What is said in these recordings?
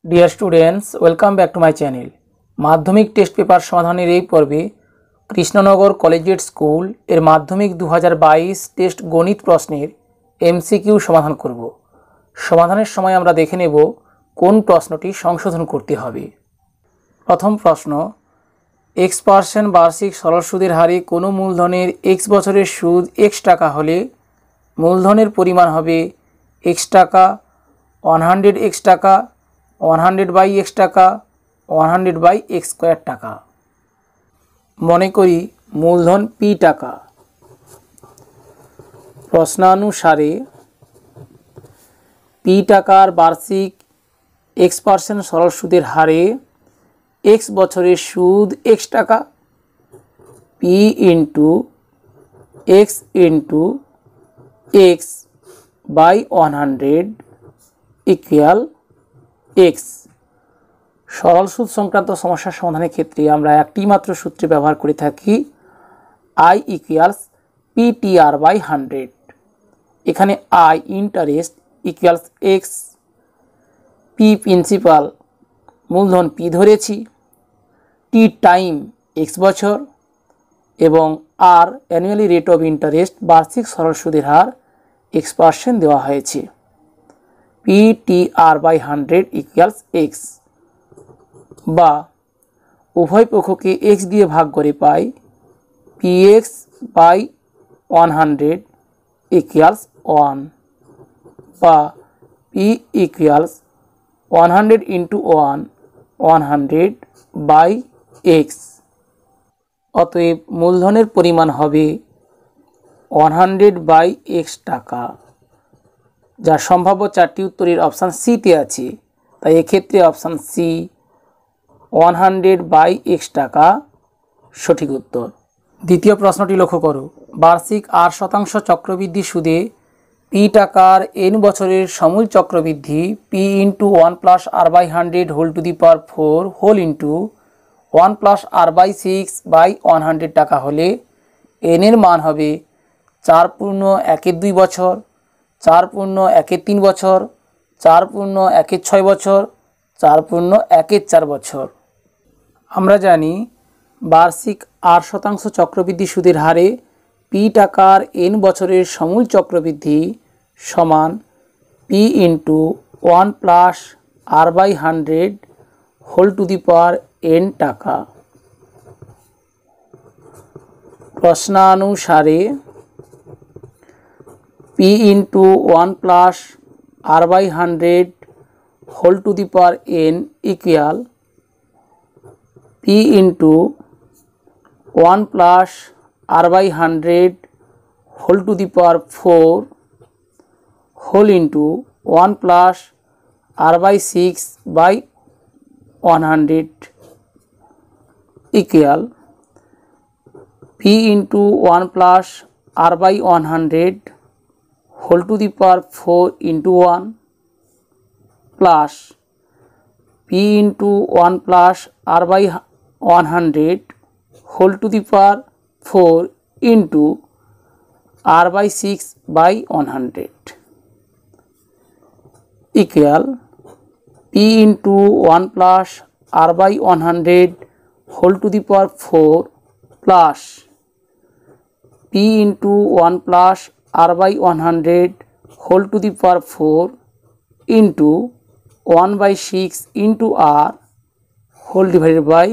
Dear students welcome back to my channel. माध्यमिक test paper समाधानेर এই পর্বে কৃষ্ণনগর কলেজিয়েট স্কুল এর মাধ্যমিক 2022 টেস্ট গণিত প্রশ্নের এমসিকিউ সমাধান করব। সমাধানের সময় আমরা দেখে নেব কোন প্রশ্নটি সংশোধন করতে হবে। প্রথম প্রশ্ন, x% বার্ষিক সরল সুদের হারে কোনো মূলধনের x বছরের সুদ x টাকা হলে মূলধনের পরিমাণ হবে x টাকা, 100x টাকা, 100/x টাকা, 100/x স্কয়ার টাকা। মনে করি মূলধন p টাকা। প্রশ্নানুসারে p টাকার বার্ষিক x% সরল সুদের হারে x বছরের সুদ x টাকা, p into x by 100 equal x। সরল সুদ সংক্রান্ত সমস্যার সমাধানের ক্ষেত্রে আমরা একটি মাত্র সূত্র ব্যবহার করে থাকি, I ইকুয়ালস PTR/100। এখানে I interest equals x, P principal মূলধন P ধরেছি, T টাইম x বছর এবং R annually rate of interest বার্ষিক সরল সুদের হার x% দেওয়া হয়েছে। PTR/100 ইকুয়ালস x, বা উভয় পক্ষকে x দিয়ে ভাগ করে পাই px/100 ইকুয়ালস 1, বা p ইকুয়ালস 100 ইন্টু 1 100/x। অতএব মূলধনের পরিমাণ হবে 100/x টাকা, যার সম্ভাব্য চারটি উত্তরের অপশান সিতে আছে, তাই এক্ষেত্রে অপশান সি 100/x টাকা সঠিক উত্তর। দ্বিতীয় প্রশ্নটি লক্ষ্য করো, বার্ষিক 8% চক্রবৃদ্ধি সুদে p টাকার n বছরের সমূল চক্রবৃদ্ধি p into 1 + r/100 whole to the power 4 whole into 1 + r/6/100 টাকা হলে n এর মান হবে 4.1 বছর, 4.1 বছর, 4.1 বছর, 4.1 বছর। আমরা জানি বার্ষিক 8% চক্রবৃদ্ধি সুদের হারে p টাকার n বছরের সমূল চক্রবৃদ্ধি সমান p into 1 + r/100 whole to the power n টাকা। প্রশ্নানুসারে p into 1 + r/100 whole to the power n equal p into 1 + r/100 whole to the power 4 whole into 1 + r/6/100 equal p into 1 + r/100 whole to the power 4 into 1 plus p into 1 + r/100 whole to the power 4 into r/6/100 equal p into 1 + r/100 whole to the power 4 plus p into 1 + r/100 whole to the power 4 into 1/6 into r whole divided by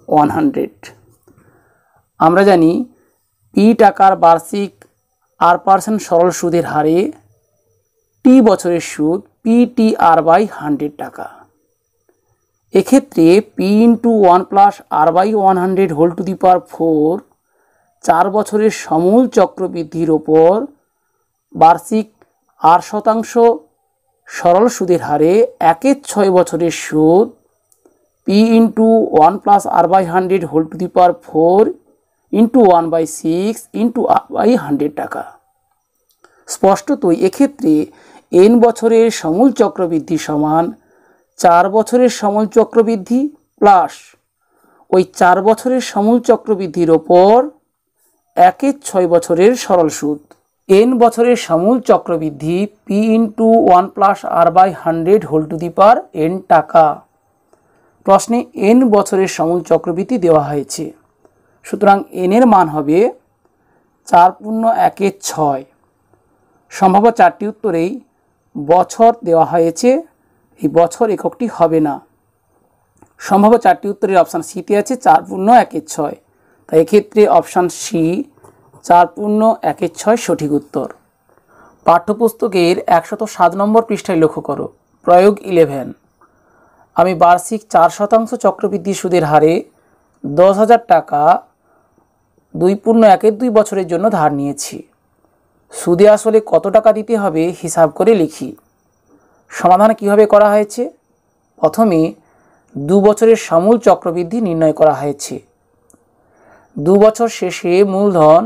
100। আমরা জানি p টাকার বার্ষিক 8% সরল সুদের হারে t বছরের সুদ PTR/100 টাকা। এক্ষেত্রে p into 1 + r/100 whole to the power 4 4 বছরের সমূল চক্রবৃদ্ধির ওপর বার্ষিক 8% সরল সুদের হারে 1/6 বছরের সুদ p into 1 + r/100 whole to the power 4 into 1/6 into r/100 টাকা। স্পষ্টতই এক্ষেত্রে n বছরের সমূল চক্রবৃদ্ধি সমান 4 বছরের সমূল চক্রবৃদ্ধি প্লাস ওই 4 বছরের সমূল চক্রবৃদ্ধির ওপর 1/6 বছরের সরল সুদ। n বছরের সমূল চক্রবৃদ্ধি p ইন্টু 1+r/100 n টাকা। প্রশ্নে n বছরের সমূল চক্রবৃদ্ধি দেওয়া হয়েছে, সুতরাং n এর মান হবে 4×1=6। সম্ভাব্য চারটি উত্তরেই বছর দেওয়া হয়েছে, এই বছর এককটি হবে না। সম্ভাব্য চারটি উত্তরের অপশান সিতে আছে 4×1=6, তাই এক্ষেত্রে অপশান সি 4×1=6 সঠিক উত্তর। পাঠ্যপুস্তকের 107 নম্বর পৃষ্ঠায় লক্ষ্য করো। প্রয়োগ 11। আমি বার্ষিক 4% চক্রবৃদ্ধি সুদের হারে 10,000 টাকা 2×1=2 বছরের জন্য ধার নিয়েছি। সুদে আসলে কত টাকা দিতে হবে হিসাব করে লিখি। সমাধান কিভাবে করা হয়েছে? প্রথমে 2 বছরের সমূল চক্রবৃদ্ধি নির্ণয় করা হয়েছে। 2 বছর শেষে মূলধন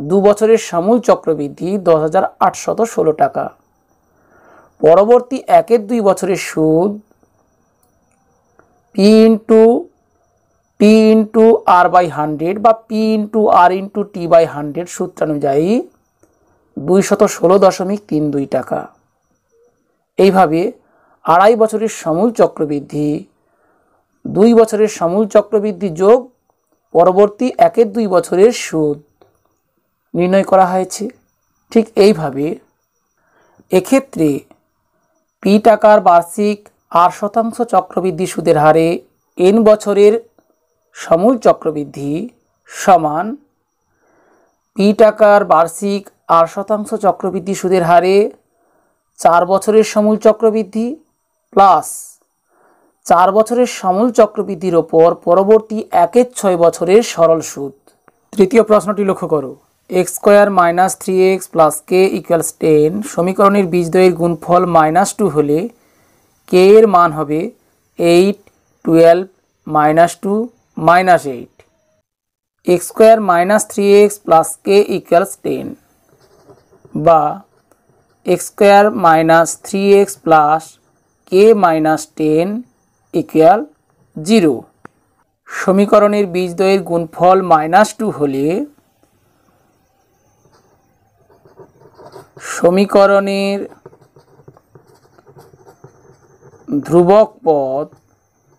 2 বছরের সমূল চক্রবৃদ্ধি 10,816 টাকা। পরবর্তী 1/2 বছরের সুদ p into t into r/100 বা p into r into t/100 সূত্রানুযায়ী 216.32 টাকা। এইভাবে 2.5 বছরের সমূল চক্রবৃদ্ধি, 2 বছরের সমূল চক্রবৃদ্ধি যোগ পরবর্তী 1/2 বছরের সুদ নির্ণয় করা হয়েছে। ঠিক এইভাবে এক্ষেত্রে p টাকার বার্ষিক 8% চক্রবৃদ্ধি সুদের হারে n বছরের সমূল চক্রবৃদ্ধি সমান p টাকার বার্ষিক 8% চক্রবৃদ্ধি সুদের হারে 4 বছরের সমূল চক্রবৃদ্ধি প্লাস 4 বছরের সমূল চক্রবৃদ্ধির ওপর পরবর্তী 1/6 বছরের সরল সুদ। তৃতীয় প্রশ্নটি লক্ষ্য করো। x² - 3x + k = 10 সমীকরণের বীজদ্বয়ের গুণফল -2 হলে k এর মান হবে 8, 12, -2, -8। x² - 3x + k = 10 বা x² - 3x + k - 10 = 0। সমীকরণের বীজদ্বয়ের গুণফল -2 হলে সমীকরণের ধ্রুবক পদ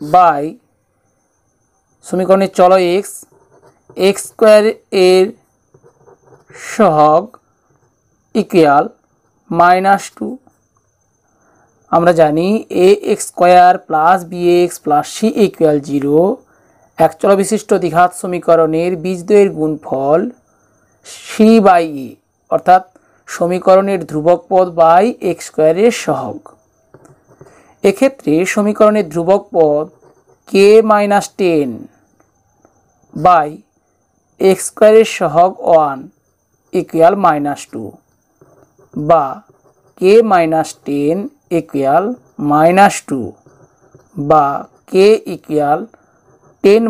বাই সমীকরণের চল x² এর সহগ ইকুয়াল -2। আমরা জানি ax² + bx + c = 0। এক চল বিশিষ্ট দ্বিঘাত সমীকরণের বীজদ্বয়ের গুণফল c/a অর্থাৎ সমীকরণের ধ্রুবক পদ বাই x² এর সহগ। এক্ষেত্রে সমীকরণের ধ্রুবক পদ k - 10 বাই x² এর সহগ 1 ইকুয়াল -2 বা k - 10 ইকুয়াল -2 বা k ইকুয়াল 10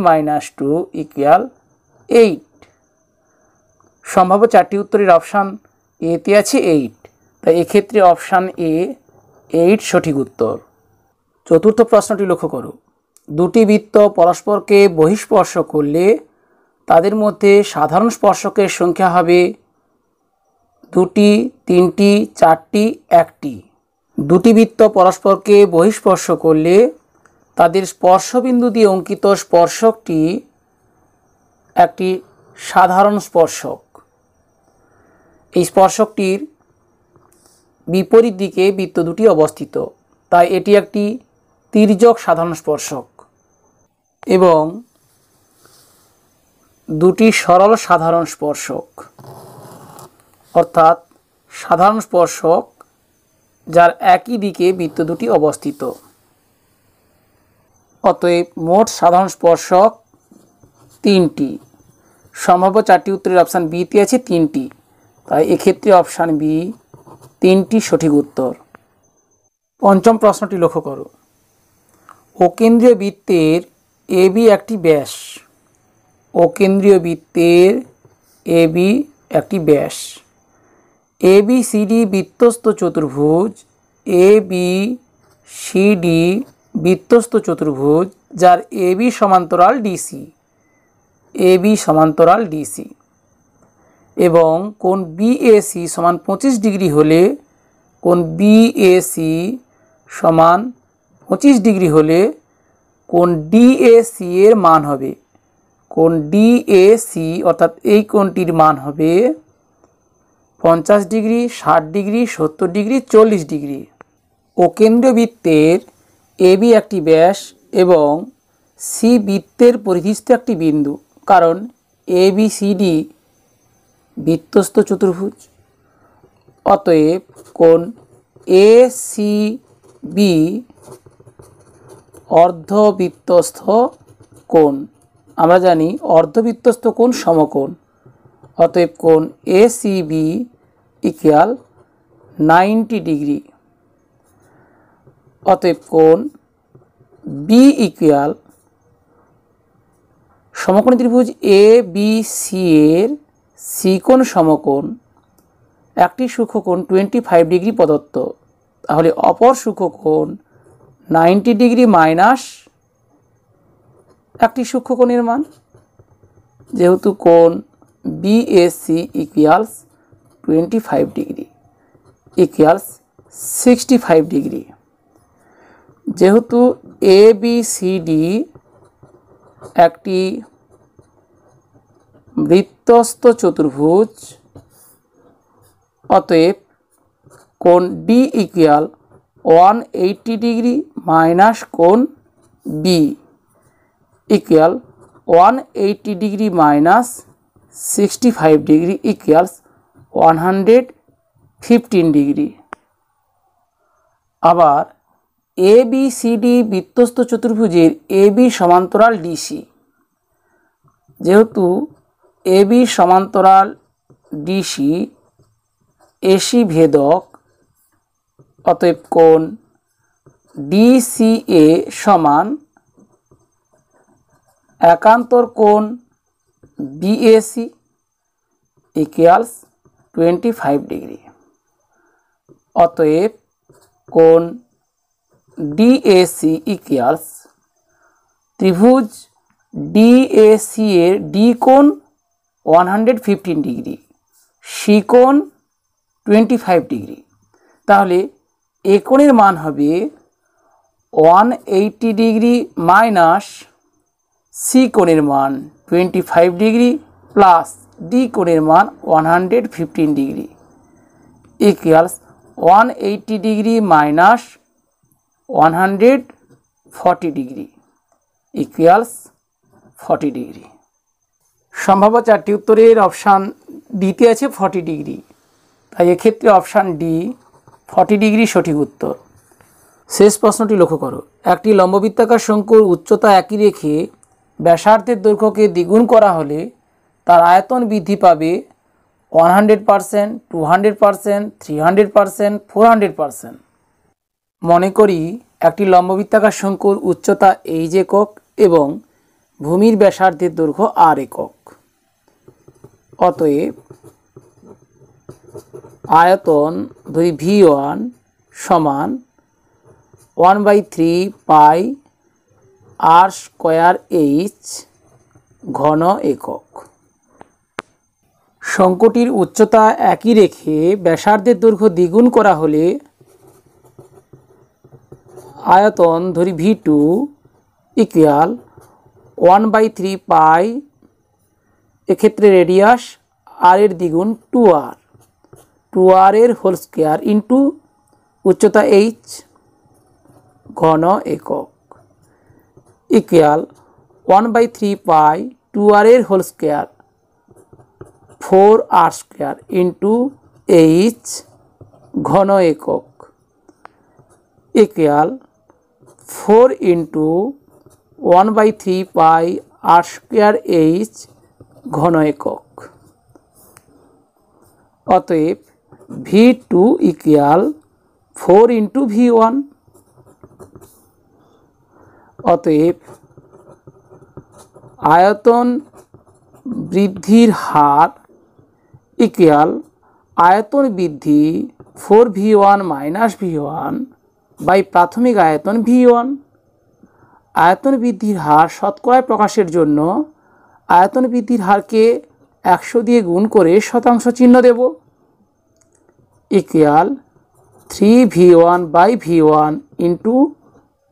- 2 ইকুয়াল 8। সম্ভাব্য চারটি উত্তরের অপশান এতে আছে 8, তাই এক্ষেত্রে অপশান এ 8 সঠিক উত্তর। চতুর্থ প্রশ্নটি লক্ষ্য করো। দুটি বৃত্ত পরস্পরকে বহিঃস্পর্শ করলে তাদের মধ্যে সাধারণ স্পর্শকের সংখ্যা হবে 2টি, 3টি, 4টি, 1টি। দুটি বৃত্ত পরস্পরকে বহিঃস্পর্শ করলে তাদের স্পর্শবিন্দু দিয়ে অঙ্কিত স্পর্শকটি একটি সাধারণ স্পর্শক। এই স্পর্শকটির বিপরীত দিকে বৃত্ত দুটি অবস্থিত, তাই এটি একটি তির্যক সাধারণ স্পর্শক। এবং দুটি সরল সাধারণ স্পর্শক, অর্থাৎ সাধারণ স্পর্শক যার একই দিকে বৃত্ত দুটি অবস্থিত। অতএব মোট সাধারণ স্পর্শক 3টি। সম্ভাব্য চারটি উত্তরের অপশান বিতে আছে 3টি, তাই এক্ষেত্রে অপশান বি 3টি সঠিক উত্তর। পঞ্চম প্রশ্নটি লক্ষ্য করো। অকেন্দ্রীয় বৃত্তের এবি একটি ব্যাস। অকেন্দ্রীয় বৃত্তের এবি একটি ব্যাস। ABCD বৃত্তস্থ চতুর্ভুজ ABCD বৃত্তস্থ চতুর্ভুজ যার AB সমান্তরাল DC। AB সমান্তরাল DC। এবং কোণ বিএসি সমান 25 ডিগ্রি হলে কোণ বিএসি সমান 25 ডিগ্রি হলে কোণ ডিএসি এর মান হবে, কোণ ডিএসি অর্থাৎ এই কোণটির মান হবে 50 ডিগ্রি, 60 ডিগ্রি, 70 ডিগ্রি, 40 ডিগ্রি। ও কেন্দ্রীয় বৃত্তের এবি একটি ব্যাস এবং সি বৃত্তের পরিধিস্থ একটি বিন্দু, কারণ এবিসিডি বৃত্তস্থ চতুর্ভুজ। অতএব কোণ এসিবি অর্ধবৃত্তস্থ কোণ। আমরা জানি অর্ধবৃত্তস্থ কোণ সমকোণ। অতএব কোণ এসিবি ইকুয়াল 90 ডিগ্রি। অতএব কোণ বি ইকুয়াল সমকোণী ত্রিভুজ এ বি সি এর সি কোণ সমকোণ, একটি সূক্ষ্মকোণ 25 ডিগ্রি প্রদত্ত, তাহলে অপর সূক্ষ্মকোণ 90 ডিগ্রি মাইনাস একটি সূক্ষ্মকোণের মান, যেহেতু কোণ BAC equals 25 degree equals 65 degree. যেহেতু এবিসিডি একটি বৃত্তস্থ চতুর্ভুজ, অতএব কোণ ডি ইকুয়াল 180 ডিগ্রি মাইনাস কোণ B equal 180 degree minus 65 degree equals 115 degree. আবার এবিসিডি বৃত্তস্থ চতুর্ভুজের এবি সমান্তরাল ডিসি, যেহেতু এবি সমান্তরাল ডিসি এসি ভেদক, অতএব কোণ ডিসিএ সমান একান্তর কোণ বিএসি ইকুয়ালস 25 ডিগ্রি। অতএব কোণ ডিএসি ইকুয়ালস ত্রিভুজ ডিএসি এর ডি কোণ 115 ডিগ্রি, সি কোণ 25 ডিগ্রি। তাহলে এ কোণের মান হবে 180 ডিগ্রি মাইনাস সি কোণের মান 25 ডিগ্রি প্লাস ডি কোণের মান 115 degree equals 180 degree minus 140 degree equals 40 degree. সম্ভাব্য চারটি উত্তরের অপশান ডিতে আছে 40 ডিগ্রি, তাই এক্ষেত্রে অপশান ডি 40 ডিগ্রি সঠিক উত্তর। শেষ প্রশ্নটি লক্ষ্য করো, একটি লম্ববৃত্তাকার শঙ্কুর উচ্চতা একই রেখে ব্যাসার্ধের দৈর্ঘ্যকে দ্বিগুণ করা হলে তার আয়তন বৃদ্ধি পাবে 100%, 200%, 300%, 400%। মনে করি একটি লম্ববৃত্তাকার শঙ্কুর উচ্চতা এইচ একক এবং ভূমির ব্যাসার্ধের দৈর্ঘ্য আর একক। অতএব আয়তন ধরি V1 সমান 1/3 পাই আর স্কোয়ার এইচ ঘন একক। শঙ্কুটির উচ্চতা একই রেখে ব্যাসার্ধের দৈর্ঘ্য দ্বিগুণ করা হলে আয়তন ধরি V2 ইকুয়াল 1/3 পাই, এক্ষেত্রে রেডিয়াস আর এর দ্বিগুণ 2r এর হোল স্কোয়ার ইন্টু উচ্চতা এইচ ঘন একক ইকুয়াল 1/3 পাই 2r এর whole square 4r square into H ঘন একক equal 4 into 1/3 pi r square H ঘন একক। অতএব V2 ইকুয়াল 4 ইন্টু V1। অতএব আয়তন বৃদ্ধির হার ইকুয়াল আয়তন বৃদ্ধি 4V1 মাইনাস V1 বাই প্রাথমিক আয়তন V1। আয়তন বৃদ্ধির হার শতকরায় প্রকাশের জন্য আয়তন বৃদ্ধির হারকে 100 দিয়ে গুণ করে শতাংশ চিহ্ন দেব equal 3v1 by v1 into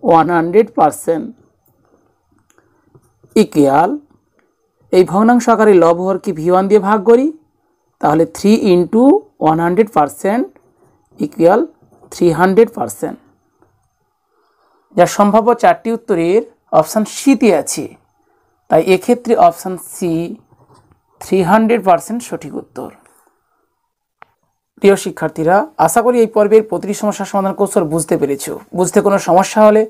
100% equal এই ভগ্নাংশ আকারে লব হরকে v1 দিয়ে ভাগ করি তাহলে 3 ইন্টু 100% ইকুয়াল 300%। যা সম্ভাব্য 4টি উত্তরের অপশান সিতে আছে, তাই এক্ষেত্রে অপশান সি 300% সঠিক উত্তর। প্রিয় শিক্ষার্থীরা, আশা করি এই পর্বের প্রতিটি সমস্যার সমাধান কৌশল বুঝতে পেরেছো। বুঝতে কোনো সমস্যা হলে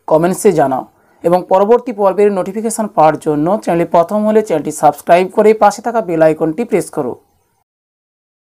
কমেন্টসে জানাও এবং পরবর্তী পর্বের নোটিফিকেশান পাওয়ার জন্য চ্যানেলে প্রথম হলে চ্যানেলটি সাবস্ক্রাইব করে পাশে থাকা বেল আইকনটি প্রেস করো।